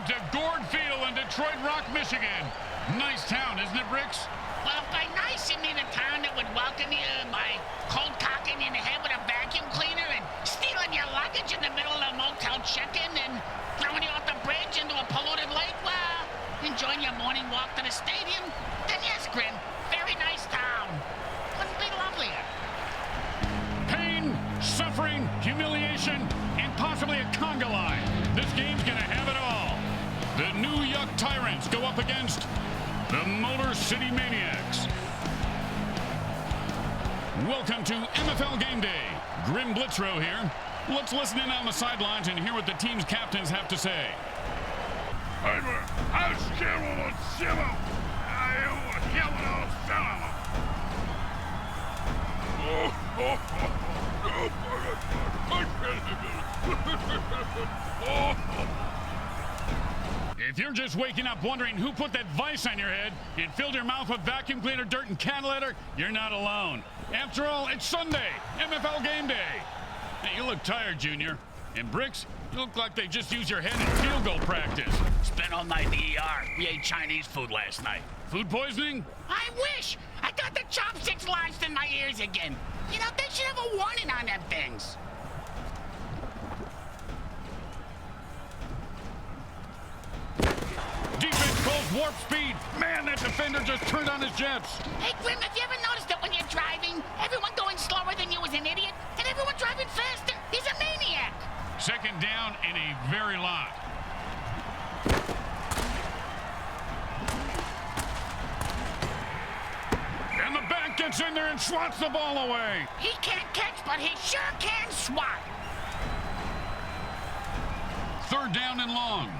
to Gord Field in Detroit Rock, Michigan. Nice town, isn't it, Bricks? Well, by nice, you mean a town that would welcome you by cold cocking you in the head with a vacuum cleaner and stealing your luggage in the middle of the motel check-in and throwing you off the bridge into a polluted lake? Well, enjoying your morning walk to the stadium? Then yes, Grim, very nice town. Couldn't be lovelier. Pain, suffering, humiliation, and possibly a conga line. This game's gonna have it all. The new Yuck Tyrants go up against the Motor City Maniacs. Welcome to MFL Game Day. Grim Blitzrow here. Let's listen in on the sidelines and hear what the team's captains have to say. If you're just waking up wondering who put that vice on your head and filled your mouth with vacuum cleaner, dirt, and cat litter, you're not alone. After all, it's Sunday, MFL Game Day. Hey, you look tired, Junior. And Bricks, you look like they just used your head in field goal practice. Spent all night in the ER. We ate Chinese food last night. Food poisoning? I wish! I got the chopsticks lodged in my ears again. You know, they should have a warning on them things. Defense calls warp speed. Man, that defender just turned on his jets. Hey, Grim, have you ever noticed that when you're driving, everyone going slower than you is an idiot, and everyone driving faster is a maniac? Second down and a very lot. And the back gets in there and swats the ball away. He can't catch, but he sure can swat. Third down and long.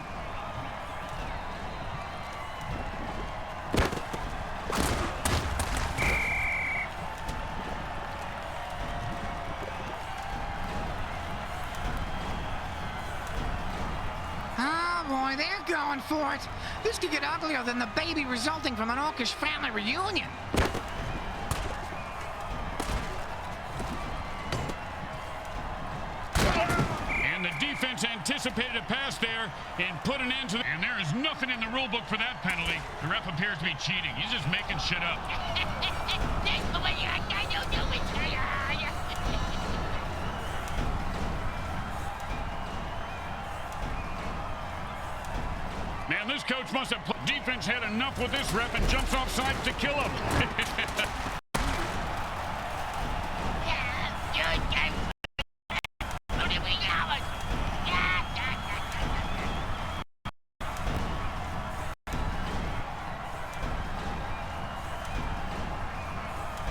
Oh boy, they're going for it. This could get uglier than the baby resulting from an Orcish family reunion. And the defense anticipated a pass there and put an end to it. And there is nothing in the rule book for that penalty. The ref appears to be cheating. He's just making shit up. Man, this coach must have played. Defense had enough with this ref and jumps off sides to kill him.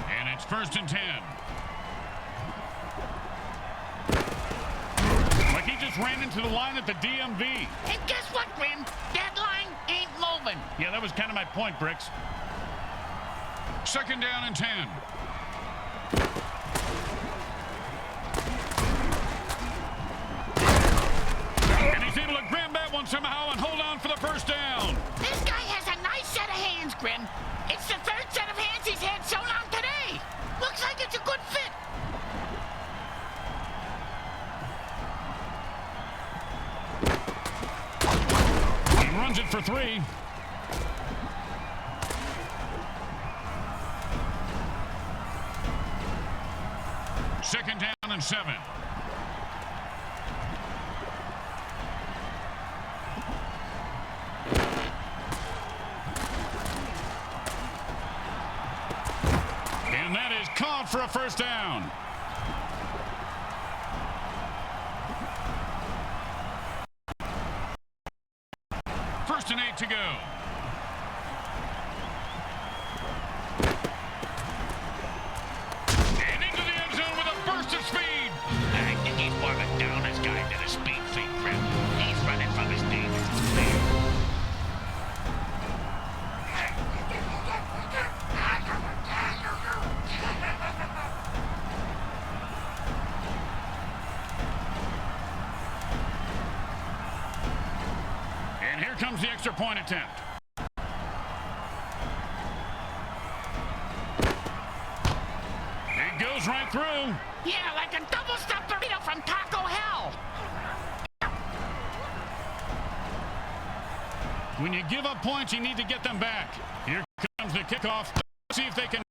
And it's 1st and 10. Like he just ran into the line at the DMV. And guess what, Grim? That line ain't moving. Yeah, that was kind of my point, Bricks. 2nd down and 10. And he's able to grab that one somehow and hold on for the 1st down. This guy has a nice set of hands, Grim. It's the 3rd set of hands he's had sewn on today. Looks like it's a good fit. Runs it for 3. Second down and 7. And that is caught for a 1st down. First and 8 to go. And into the end zone with a burst of speed. I think he's more of a downers guy than a speed freak, Grim. He's running from his demons. Here comes the extra point attempt. It goes right through. Yeah, like a double-stuffed burrito from Taco Hell. When you give up points, you need to get them back. Here comes the kickoff. Let's see if they can.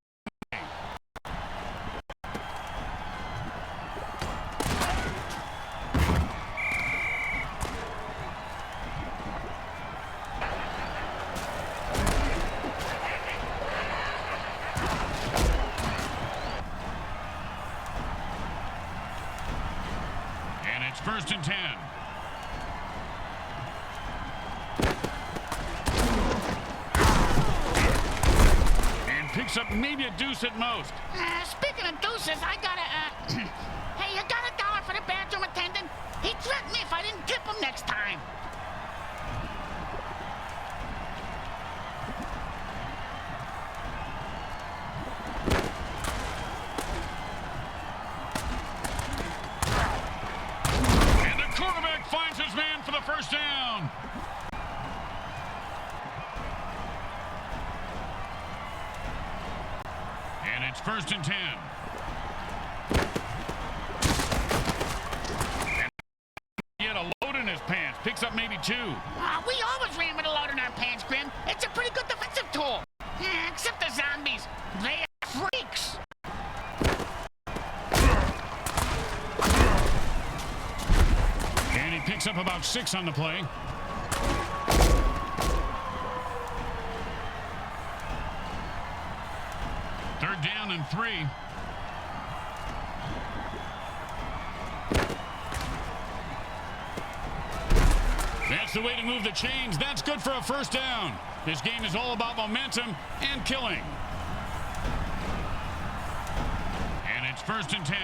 And it's 1st and 10. Picks up maybe a deuce at most. Speaking of deuces, I gotta, hey, you got $1 for the bathroom attendant? He threatened me if I didn't tip him next time. And the quarterback finds his man for the 1st down. And it's 1st and 10. And he had a load in his pants. Picks up maybe 2. We always ran with a load in our pants, Grim. It's a pretty good defensive tool. Except the zombies. They are freaks. And he picks up about 6 on the play. Third down and 3. That's the way to move the chains. That's good for a 1st down. This game is all about momentum and killing. And it's 1st and 10.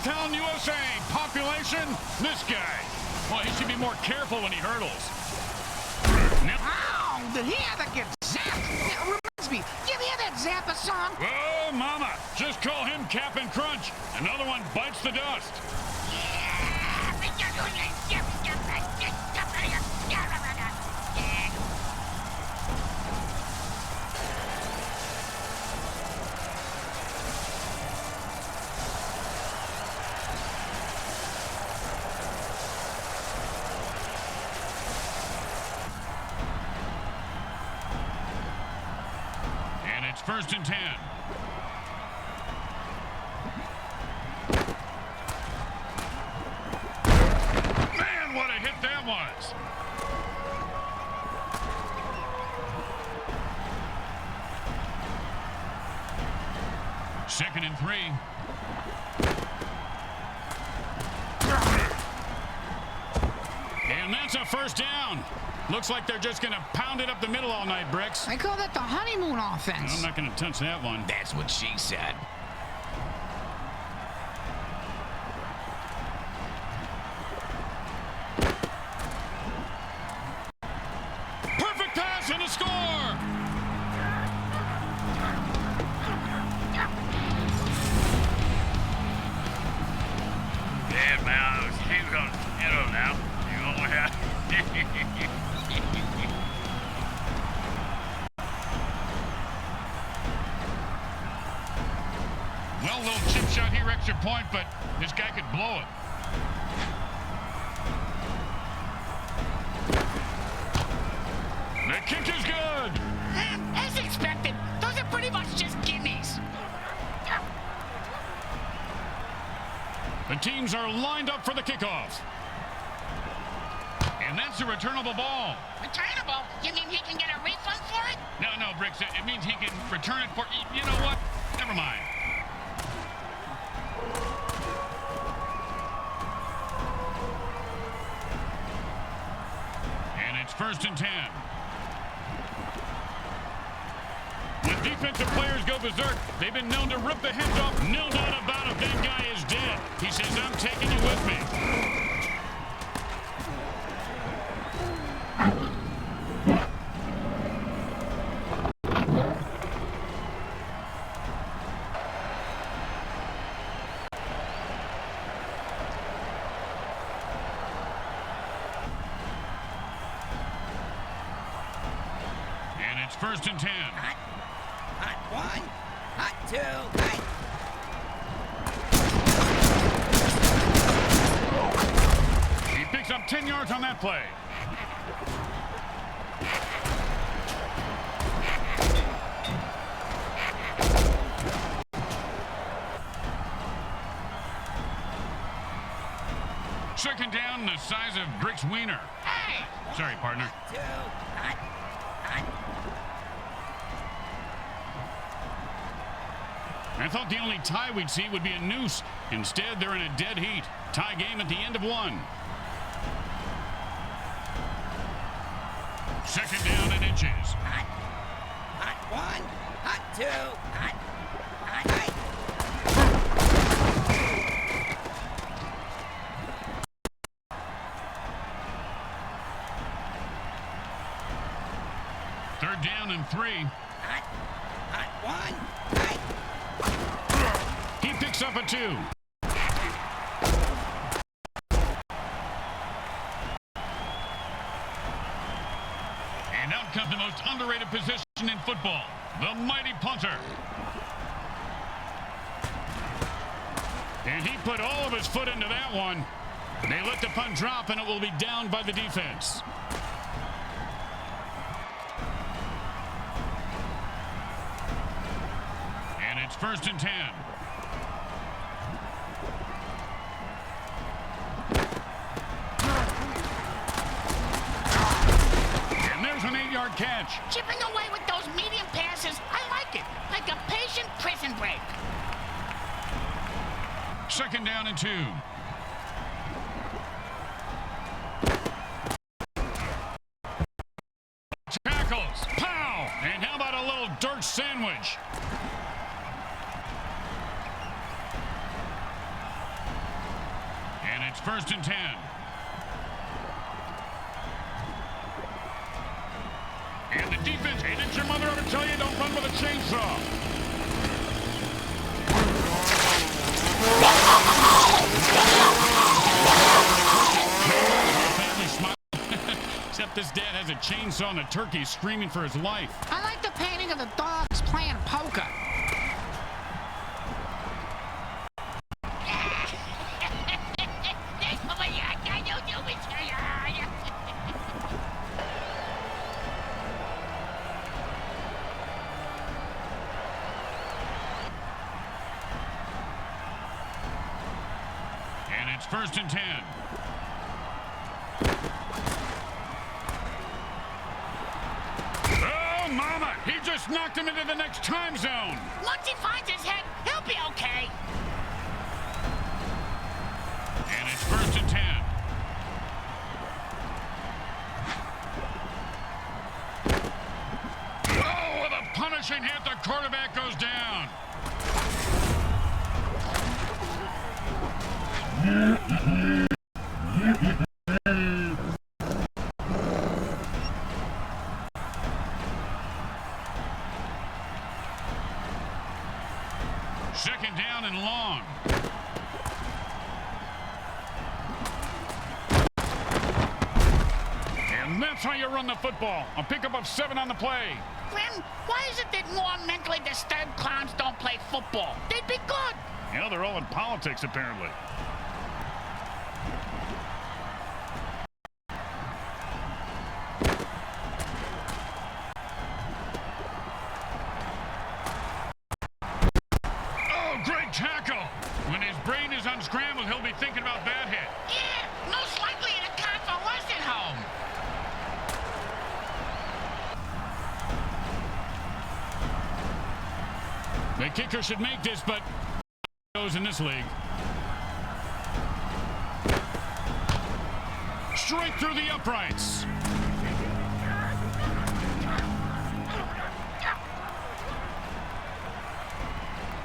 Town, USA. Population, this guy. Well, he should be more careful when he hurdles. Now, Ow! Did he ever get zapped? It reminds me, you hear that Zappa song? oh, mama. Just call him Cap'n Crunch. Another one bites the dust. It's 1st and 10. Man, what a hit that was. Second and 3. And that's a 1st down. Looks like they're just going to pound it up the middle all night, Bricks. I call that the honeymoon offense. I'm not going to touch that one. That's what she said. Perfect pass and a score. Yeah, man, she's on the now. You know what? Well, little chip shot here, extra point, but this guy could blow it. The kick is good. As expected, those are pretty much just gimmies. The teams are lined up for the kickoff. And that's a returnable ball. Returnable? You mean he can get a refund for it? No, Bricks, it means he can return it for... You know what? Never mind. And it's 1st and 10. When defensive players go berserk, they've been known to rip the heads off. No doubt about it, that guy is dead. He says, I'm taking you with me. And it's 1st and 10. Hot 1, hot two, hot. He picks up 10 yards on that play. Second down, the size of Brick's wiener. Hey! Sorry, partner. Two, hot, hot. I thought the only tie we'd see would be a noose. Instead, they're in a dead heat. Tie game at the end of one. Second down and inches. Hot, hot one, hot two, hot, hot, hot. Third down and 3. Hot, hot one, hot. He picks up a 2. And out comes the most underrated position in football, the mighty punter. And he put all of his foot into that one. They let the punt drop, and it will be down by the defense. And it's 1st and 10. And there's an 8-yard catch. Chipping away with those medium passes, I like it. Like a patient prison break. Second down and 2. Tackles. Pow! And how about a little dirt sandwich? And it's 1st and 10. And the defense, hey, did your mother ever tell you don't run with a chainsaw? Family smile. Except this dad has a chainsaw and the turkey screaming for his life. I like the painting of the dogs playing poker. And it's 1st and 10. Oh, mama! He just knocked him into the next time zone. Once he finds his head, he'll be okay. And it's 1st and 10. Oh, with a punishing hit, the quarterback goes down. Second down and long. And that's how you run the football. A pickup of 7 on the play. Glenn, why is it that more mentally disturbed clowns don't play football? They'd be good. Yeah, they're all in politics, apparently. Oh, great tackle. When his brain is unscrambled, he'll be thinking about that hit. Yeah, most likely in a convalescent home. The kicker should make this, but goes in this league. Straight through the uprights.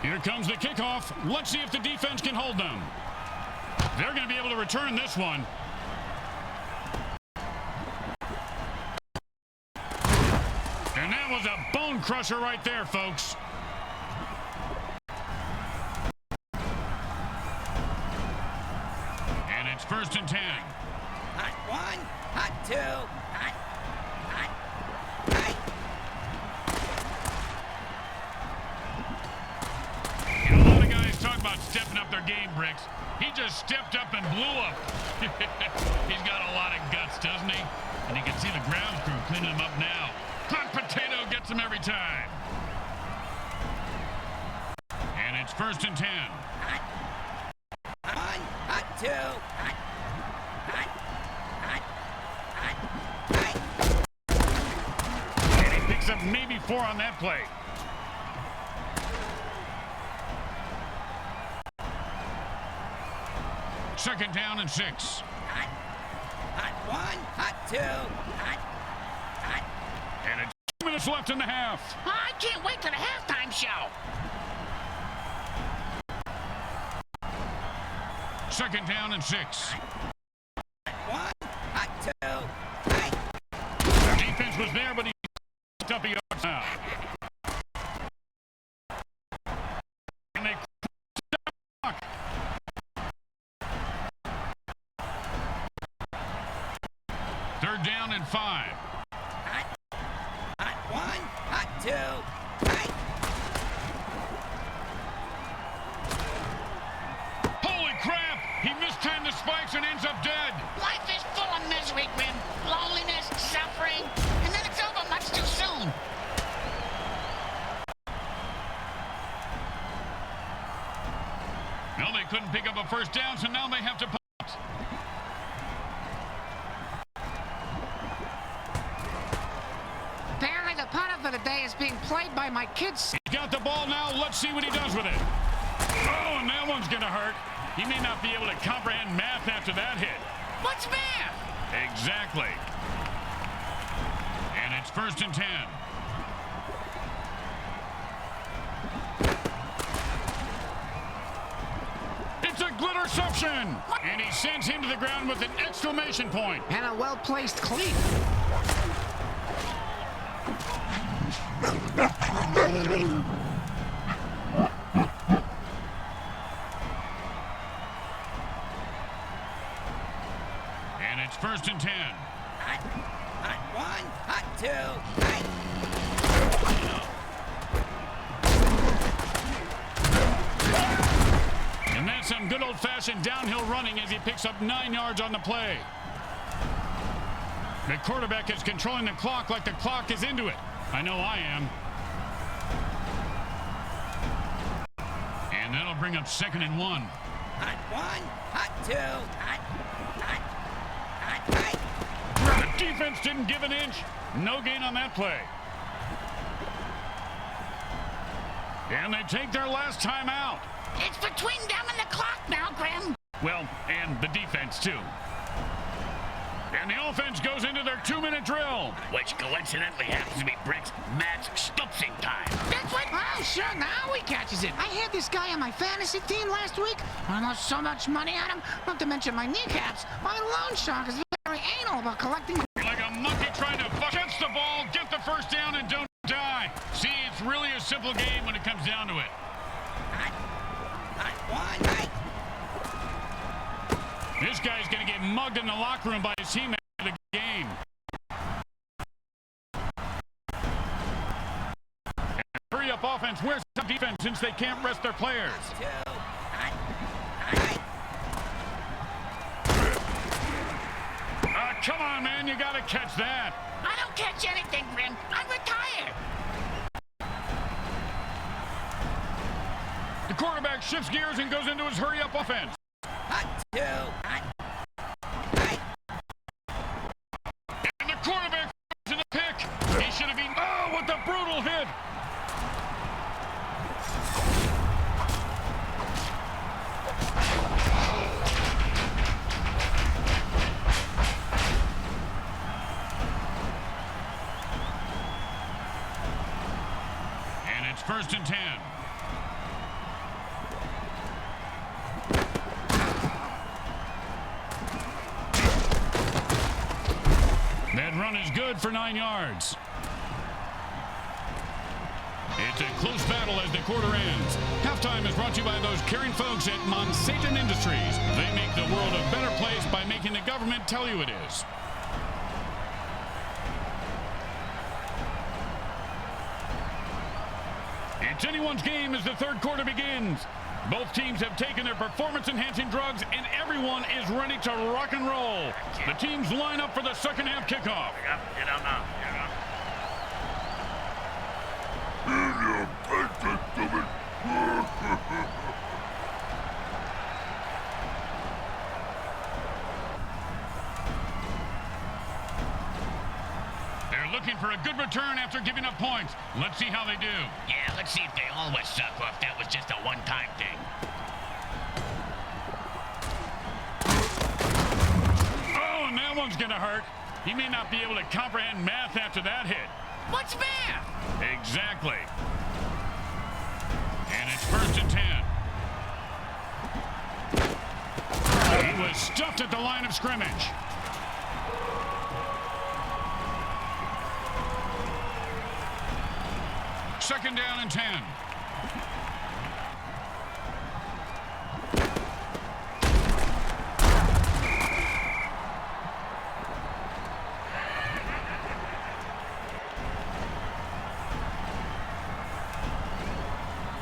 Here comes the kickoff. Let's see if the defense can hold them. They're going to be able to return this one. And that was a bone crusher right there, folks. And it's 1st and 10. Hot one, hot two, hot, hot, hot. stepping up their game, Bricks. He just stepped up and blew up. He's got a lot of guts, doesn't he? And you can see the ground crew cleaning him up now. Hot potato gets him every time. And it's 1st and 10. Hot. One, hot two, hot. Hot. Hot. Hot. Hot. And he picks up maybe 4 on that play. Second down and 6. Hot. Hot one, hot two, hot. Hot. And it's 2 minutes left in the half. I can't wait to the halftime show. Second down and 6. One, hot two, hot. The defense was there, but he picked up a yard now. And they clock. Third down and 5. Hot. Hot one, hot two, hot. Holy crap! He mistimed the spikes and ends up dead. Life is full of misery, Grim. Loneliness, suffering, and then it's over much too soon. No, they couldn't pick up a first down, so now they have to punt. Apparently the punter for the day is being played by my kids. He's got the ball now. Let's see what he does with it. Oh, and that one's going to hurt. He may not be able to comprehend math after that hit. What's math? Exactly. And it's 1st and 10. It's a glitterception! And he sends him to the ground with an exclamation point. And a well-placed cleat. And it's 1st and 10. Hot. Hot one, hot two, hot. And that's some good old-fashioned downhill running as he picks up 9 yards on the play. The quarterback is controlling the clock like the clock is into it. I know I am. And that'll bring up 2nd and 1. Hot one, hot two, hot. Hot. Hot. Hot. The defense didn't give an inch. No gain on that play. And they take their last time out. It's between them and the clock now, Grim. Well, and the defense, too. And the offense goes into their 2-minute drill. Which coincidentally happens to be Brick's match stupsing time. That's what... Oh, sure, now he catches it. I had this guy on my fantasy team last week. I lost so much money on him, not to mention my kneecaps. My loan shark is very anal about collecting... Like a monkey trying to catch the ball, get the first down, and don't die. See, it's really a simple game when it comes down to it. Hot. Hot one, hot. This guy's going to get mugged in the locker room by his teammate of the game. And hurry up offense. Where's the defense since they can't rest their players? Two, hot. Hot. Come on, man. You got to catch that. I don't catch anything, Grim. I'm retired. The quarterback shifts gears and goes into his hurry-up offense. Hot two, hot. Hot. And the quarterback in the pick. He should have been... Oh, what a brutal hit. And it's 1st and 10. That run is good for 9 yards. It's a close battle as the quarter ends. Halftime is brought to you by those caring folks at Monsatan Industries. They make the world a better place by making the government tell you it is. It's anyone's game as the third quarter begins. Both teams have taken their performance-enhancing drugs, and everyone is ready to rock and roll. The teams line up for the second half kickoff. Get out now. They're looking for a good return after giving up points. Let's see how they do. Yeah, let's see if they always suck or if that was just a one-time thing. Oh, and that one's going to hurt. He may not be able to comprehend math after that hit. What's math? Exactly. And it's 1st and 10. He was stuffed at the line of scrimmage. Second down and 10.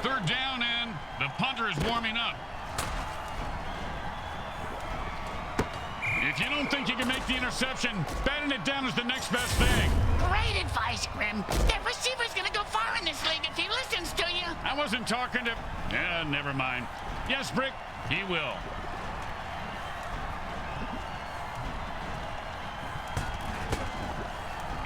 Third down, and the punter is warming up. If you don't think you can make the interception, batting it down is the next best thing. Great advice, Grim. That receiver's gonna go far in this league if he listens to you. I wasn't talking to... never mind. Yes, Brick, he will.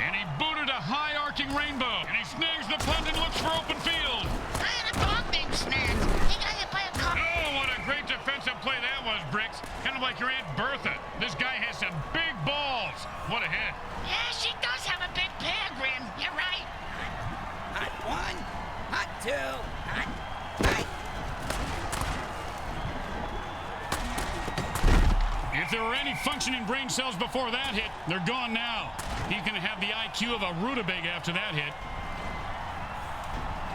And he booted a high-arcing rainbow. And he snags the punt and looks for open field. I had a dog named Snags. He got hit by a car. Oh, what a great defensive play that was, Bricks. Kind of like your Aunt Bertha. This guy has some big balls. What a hit. Yeah, she does have a big pair, Grim. You're right. Hot one, hot two, hot three. If there were any functioning brain cells before that hit, they're gone now. He's going to have the IQ of a rutabaga after that hit.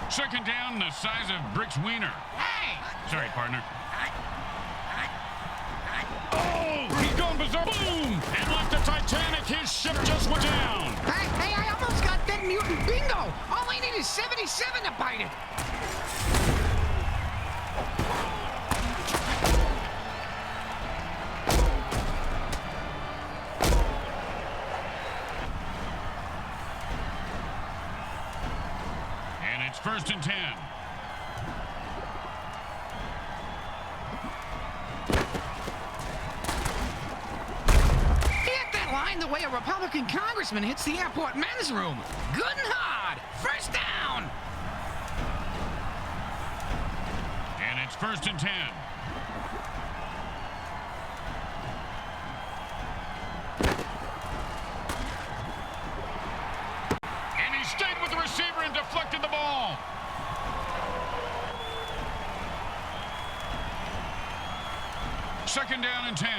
Second down, the size of Brick's wiener. Hey! Sorry, partner. Hot, hot, hot. Oh, he's going berserk. Boom! And like the Titanic, his ship just went down. Hey, I almost got that mutant bingo. All I need is 77 to bite it. And it's 1st and 10. Line the way a Republican congressman hits the airport men's room. Good and hard. First down. And it's 1st and 10. And he stayed with the receiver and deflected the ball. Second down and 10.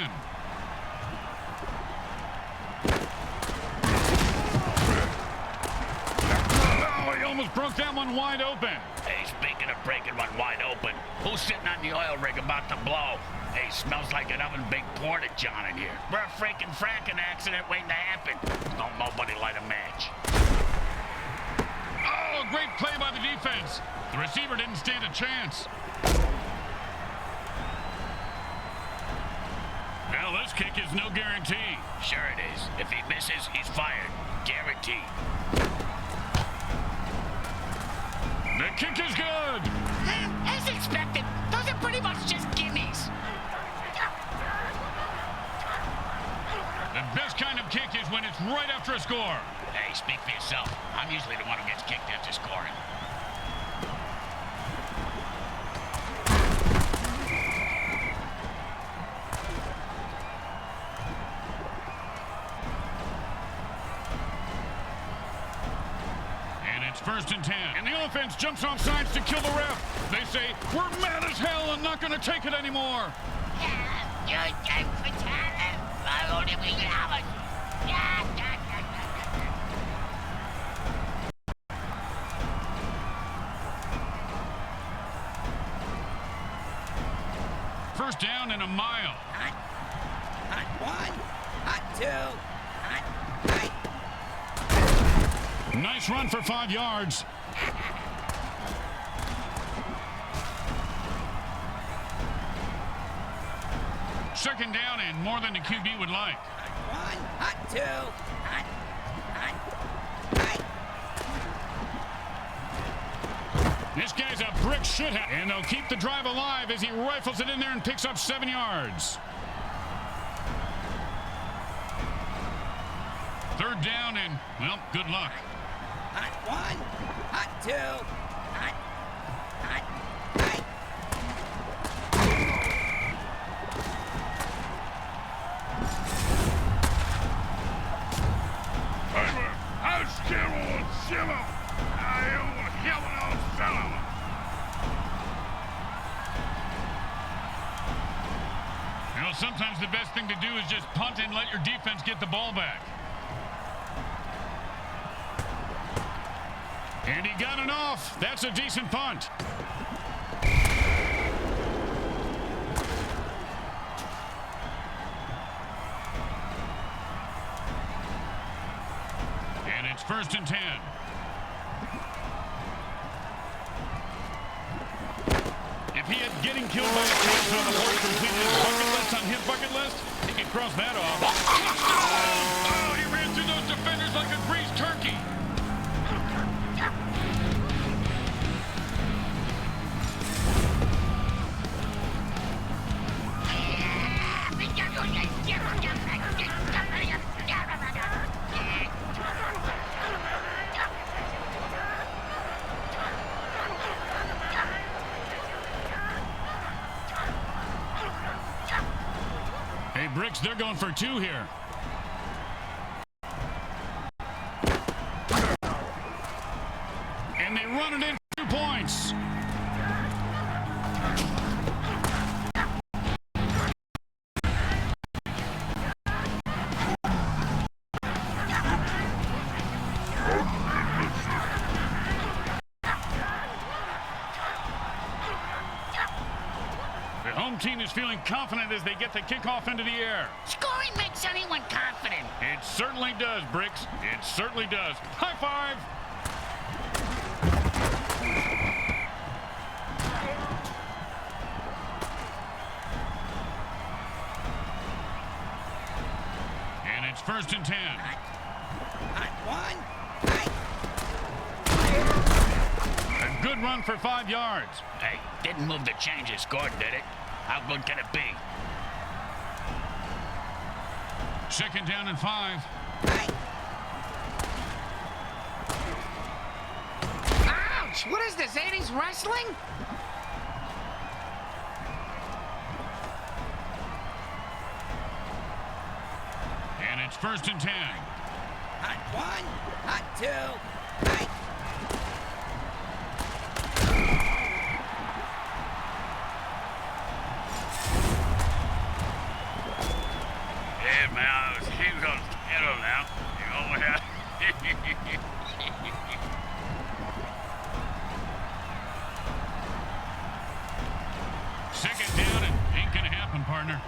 Almost broke that one wide open. Hey, speaking of breaking one wide open, who's sitting on the oil rig about to blow? Hey, smells like an oven-baked porta-john in here. We're a freaking fracking accident waiting to happen. Don't nobody light a match. Oh, great play by the defense. The receiver didn't stand a chance. Well, this kick is no guarantee. Sure it is. If he misses, he's fired. Guaranteed. The kick is good. As expected, those are pretty much just gimmies. The best kind of kick is when it's right after a score. Hey, speak for yourself. I'm usually the one who gets kicked after scoring. And it's 1st and 10. And the offense jumps off sides to kill the ref. They say, we're mad as hell and not going to take it anymore. First down and a mile. Hot, hot one, hot two, hot three. Nice run for 5 yards. second down and more than the QB would like. Hot 1, hot 2, hot, hot, hot. This guy's a brick shithead, and they'll keep the drive alive as he rifles it in there and picks up 7 yards. Third down and, well, good luck. Hot 1, hot 2, hot, hot, hot. You know, sometimes the best thing to do is just punt and let your defense get the ball back. And he got it off. That's a decent punt. And it's 1st and 10. If he had getting killed by a coach on the board completed his bucket list on his bucket list, he could cross that off. Oh, he ran through those defenders like a greased turkey. Hey, Bricks, they're going for 2 here. And they run it in for 2 points. Team is feeling confident as they get the kickoff into the air. Scoring makes anyone confident. It certainly does, Bricks. It certainly does. High five! And it's 1st and 10. Hot 1, hot. A good run for 5 yards. Hey, didn't move the changes, scored, did it? How good can it be? 2nd down and 5. Ouch! What is this, 80s wrestling? And it's 1st and 10. Hot 1, hot 2, hot. Second down, it ain't gonna happen, partner.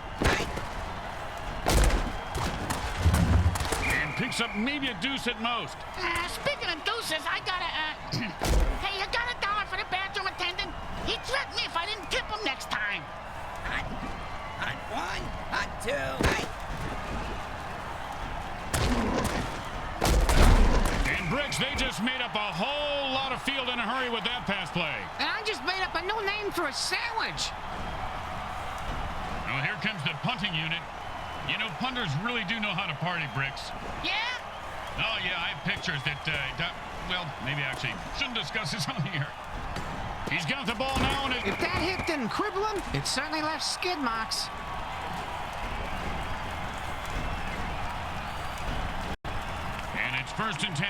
And picks up maybe a deuce at most. Speaking of deuces, I gotta, hey, you got $1 for the bathroom attendant? He threatened me if I didn't tip him next time. Hot 1, hot 2, hot. And Bricks, they just made up a whole lot of field in a hurry with that pass play. And I just made up a new name for a sandwich. Well, here comes the punting unit. You know, punters really do know how to party, Bricks. Yeah? Oh, yeah, I have pictures that, well, maybe actually shouldn't discuss this on the air. He's got the ball now, and If that hit didn't cripple him, it certainly left skid marks. And it's 1st and 10.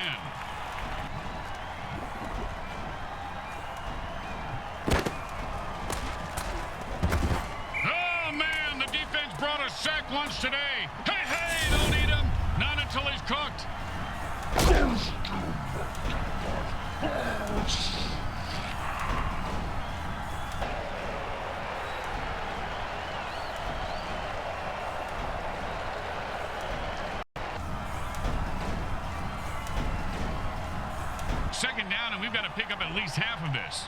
Oh, man, the defense brought a sack lunch today. Hey, don't eat him. Not until he's cooked. Second down, and we've got to pick up at least half of this.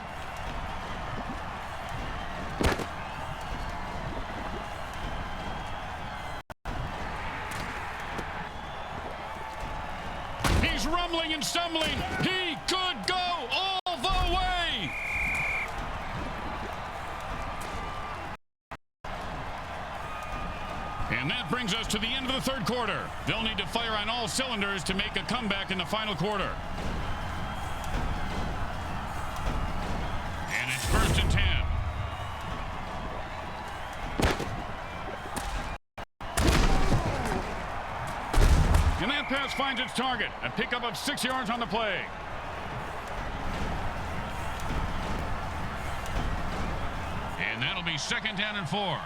fumbling and stumbling. He could go all the way. And that brings us to the end of the third quarter. They'll need to fire on all cylinders to make a comeback in the final quarter. And it's 1st and 10. And that pass finds its target. A pickup of 6 yards on the play. And that'll be 2nd down and 4.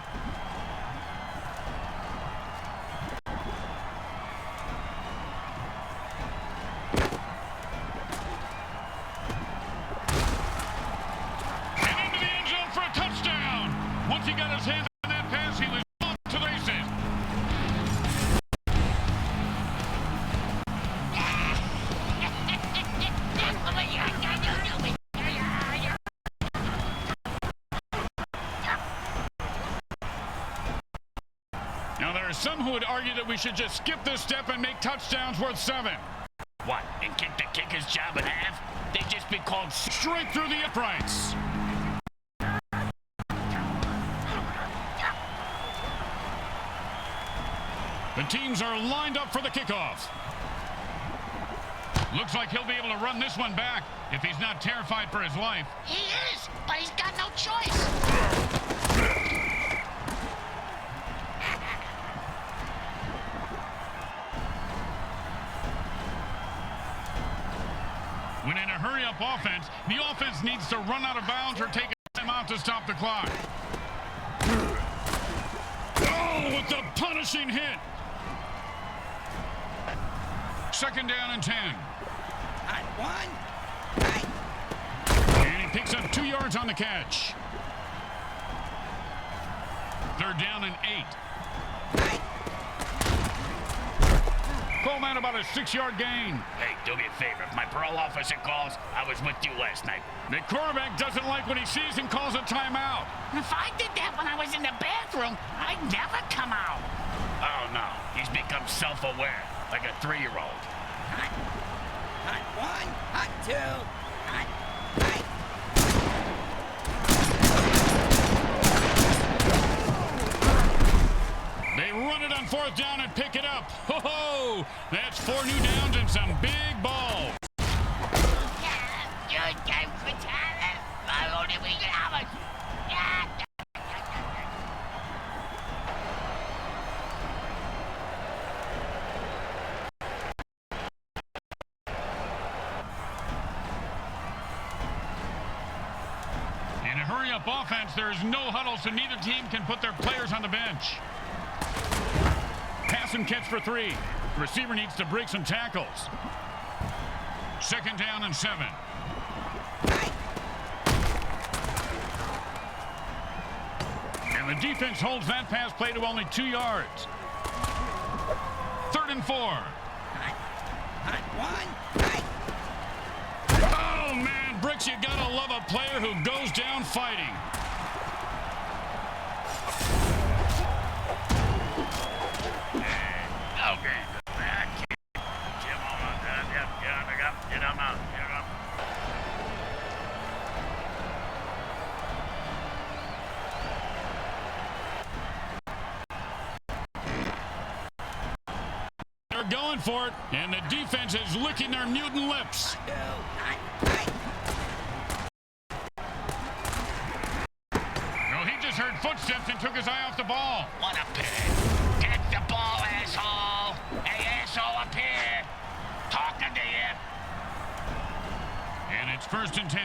And into the end zone for a touchdown. Once he got his hands on that pass, he was off to the races. Now, there are some who would argue that we should just skip this step and make touchdowns worth 7. What, and kick the kicker's job in half? They'd just be called Straight through the uprights. The teams are lined up for the kickoff. Looks like he'll be able to run this one back if he's not terrified for his life. He is, but he's got no choice. When in a hurry-up offense, the offense needs to run out of bounds or take a timeout to stop the clock. Oh, with the punishing hit. 2nd down and 10. Hot one. Right. And he picks up 2 yards on the catch. 3rd down and 8. Right. Call that about a 6-yard gain. Hey, do me a favor. If my parole officer calls, I was with you last night. The quarterback doesn't like what he sees and calls a timeout. If I did that when I was in the bathroom, I'd never come out. Oh, no. He's become self-aware, like a 3-year-old. Hot. Hot one. Hot two. Hot. Right. They run it on 4th down and pick it up. Ho-ho! That's 4 new downs and some big balls. In a hurry-up offense, there's no huddle, so neither team can put their players on the bench. Pass and catch for 3. The receiver needs to break some tackles. 2nd down and 7. And the defense holds that pass play to only 2 yards. 3rd and 4. Hot one. Right. Oh, man, Brooks, you gotta love a player who goes down fighting. Okay. Get him out. They're going for it, and the defense is licking their mutant lips. Two. Hot. Right. No, he just heard footsteps and took his eye off the ball. What a pig. Get the ball, asshole. Hey, asshole, up here. Talking to you. And it's 1st and 10.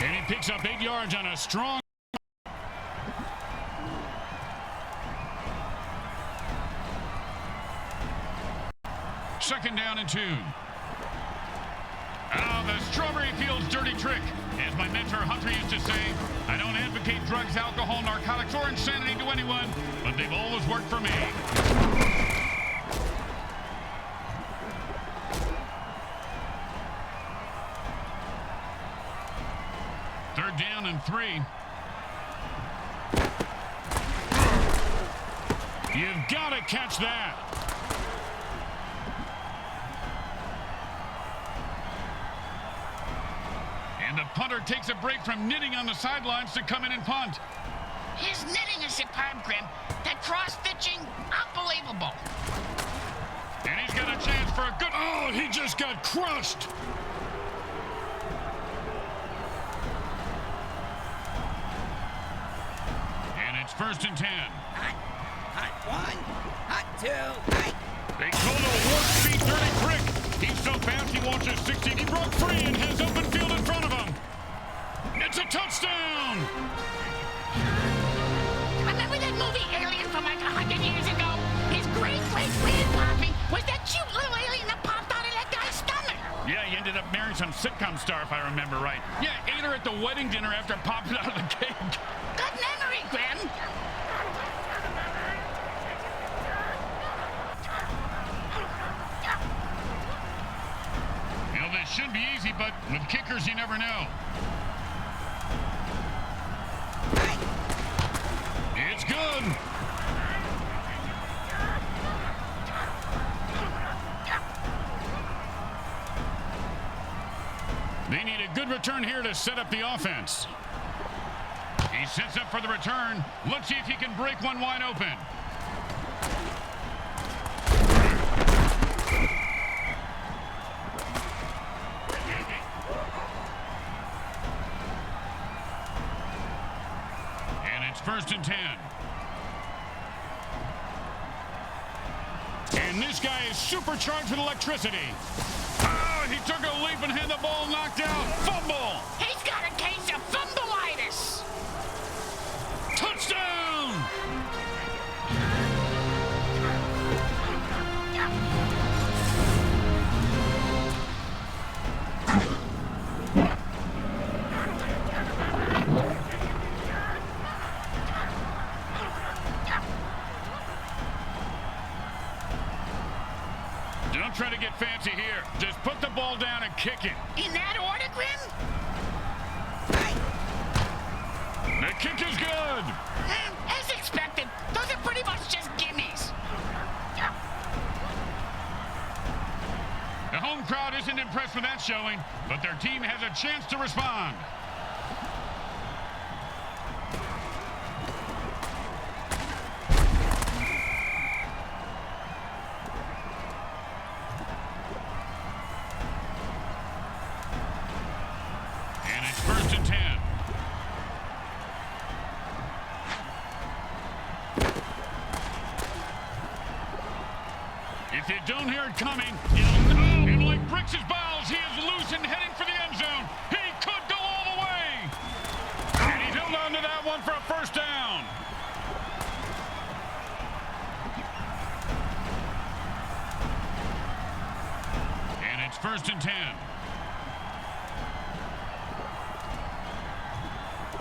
And he picks up 8 yards on a strong. Second down and 2. Oh, the Strawberry Fields dirty trick. As my mentor Hunter used to say, I don't advocate drugs, alcohol, narcotics, or insanity to anyone, but they've always worked for me. Third down and 3. You've got to catch that. And the punter takes a break from knitting on the sidelines to come in and punt. His knitting is superb, Grim. That cross-stitching, unbelievable. And he's got a chance for a good... Oh, he just got crushed. And it's 1st and 10. Hot 1, hot 2, hot. They called a warp speed dirty prick. He's so fast he wants his 16. He broke free and has open field in front of him. It's a touchdown. Remember that movie Alien from like 100 years ago? His great-great-grandpappy was that cute little alien that popped out of that guy's stomach. Yeah, he ended up marrying some sitcom star, if I remember right. Yeah, ate her at the wedding dinner after popping out of the cake. Good memory, Grim. You know, this should be easy, but with kickers, you never know. It's good. They need a good return here to set up the offense. He sets up for the return. Let's see if he can break one wide open. And it's 1st and 10. And this guy is supercharged with electricity. Oh, he took a leap and had the ball knocked out. Fumble. He's got a case of fumbleitis. Touchdown. Don't try to get fancy here. Just put the ball down and kick it. In that order, Grim? The kick is good. As expected, those are pretty much just gimmies. The home crowd isn't impressed with that showing, but their team has a chance to respond. And it's 1st and 10. If you don't hear it coming, you'll know. And like bricks his balls, he is loose and heading for the end zone. He could go all the way. And he held on to that one for a 1st down. And it's 1st and 10.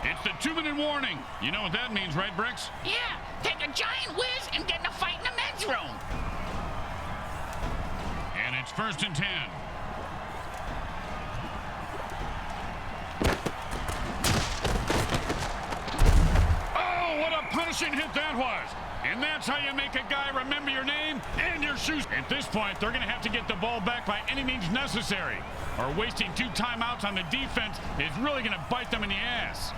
It's the 2-minute warning. You know what that means, right, Bricks? Yeah, take a giant whiz and get in a fight in the men's room. And it's 1st and 10. Oh, what a punishing hit that was. And that's how you make a guy remember your name and your shoes. At this point, they're going to have to get the ball back by any means necessary. Or wasting 2 timeouts on the defense is really going to bite them in the ass.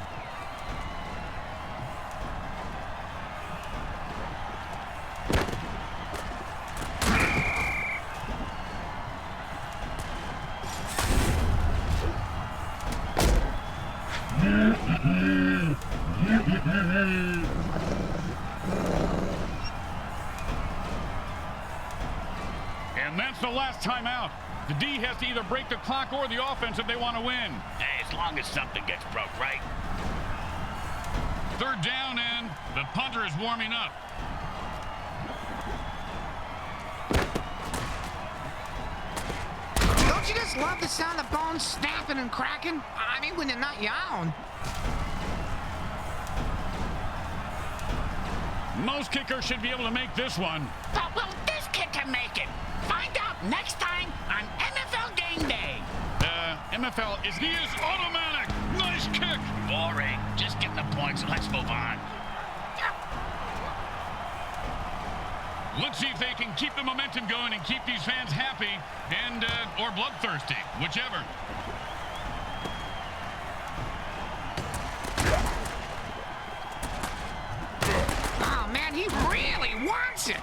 And that's the last timeout. The D has to either break the clock or the offense if they want to win. Hey, as long as something gets broke, right? 3rd down, and the punter is warming up. Don't you just love the sound of bones snapping and cracking? I mean, when they're not your own. Most kickers should be able to make this one. But will this kicker make it? Find out next time on MFL Game Day. MFL he is automatic. Nice kick. Boring. Just get the points and let's move on. Let's see if they can keep the momentum going and keep these fans happy and or bloodthirsty, whichever. Oh, man, he really wants it.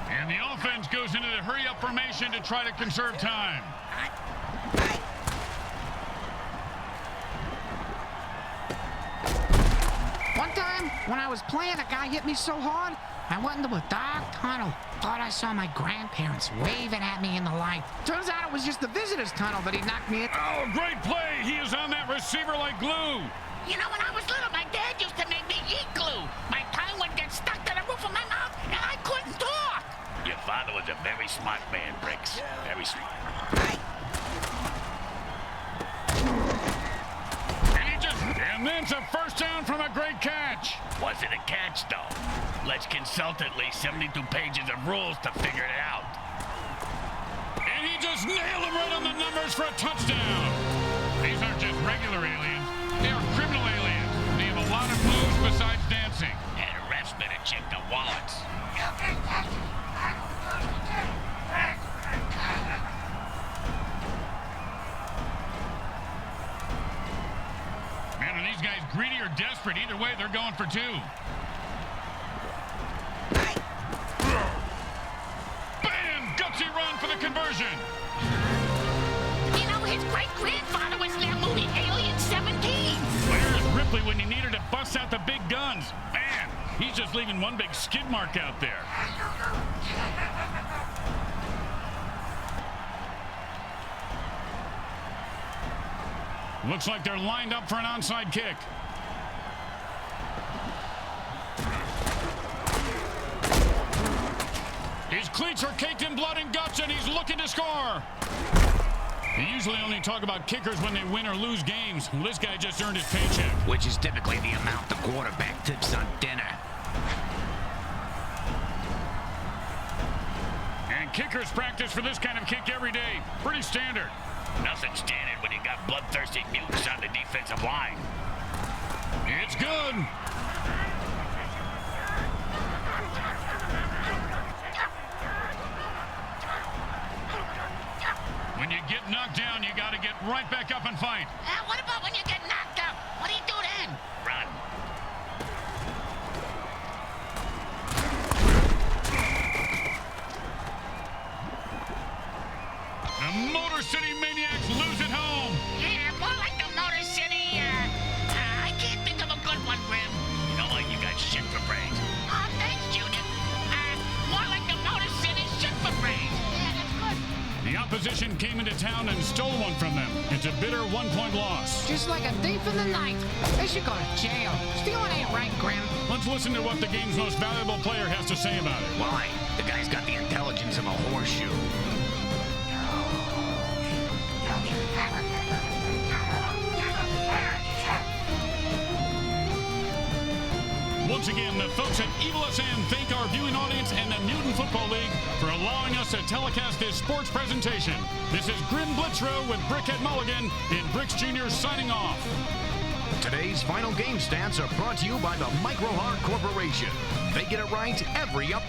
And the offense goes into the hurry-up formation to try to conserve time. One time, when I was playing, a guy hit me so hard, I went into a dark tunnel. Thought I saw my grandparents waving at me in the light. Turns out it was just the visitor's tunnel that he knocked me in. Oh, great play. He is on that receiver like glue. You know, when I was little, my dad used to make me eat glue. My tongue would get stuck to the roof of my mouth, and I couldn't talk. Your father was a very smart man, Bricks. Very smart. And then it's a first down from a great catch. Was it a catch, though? Let's consult at least 72 pages of rules to figure it out. And he just nailed him right on the numbers for a touchdown. These aren't just regular aliens. They are criminal aliens. They have a lot of moves besides dancing. And refs better check their wallets. Man, are these guys greedy or desperate? Either way, they're going for two. Bam! Gutsy run for the conversion. You know, his great-grandfather was in that movie Alien 17. Where's Ripley when you need her to bust out the big guns? Man, he's just leaving one big skid mark out there. Looks like they're lined up for an onside kick. His cleats are caked in blood and guts, and he's looking to score. You usually only talk about kickers when they win or lose games. Well, this guy just earned his paycheck. Which is typically the amount the quarterback tips on dinner. And kickers practice for this kind of kick every day. Pretty standard. Nothing standard when you got bloodthirsty mutants on the defensive line. It's good. When you get knocked down, you got to get right back up and fight. What about when you get knocked up? What do you do then? Run. The Motor City Maniacs lose at home. Yeah, more like the Motor City, I can't think of a good one, Grim. You know what? You got shit for brains. Oh, thanks, Junior. More like the Motor City shit for brains. Yeah, that's good. The opposition came into town and stole one from them. It's a bitter 1-point loss. Just like a thief in the night. They should go to jail. Stealing ain't right, Grim. Let's listen to what the game's most valuable player has to say about it. Why? The guy's got the intelligence of a horseshoe. Once again, the folks at Evil SN thank our viewing audience and the Newton Football League for allowing us to telecast this sports presentation. This is Grim Blitzrow with Brickhead Mulligan and Bricks Jr. signing off. Today's final game stats are brought to you by the Micro Heart Corporation. They get it right every up.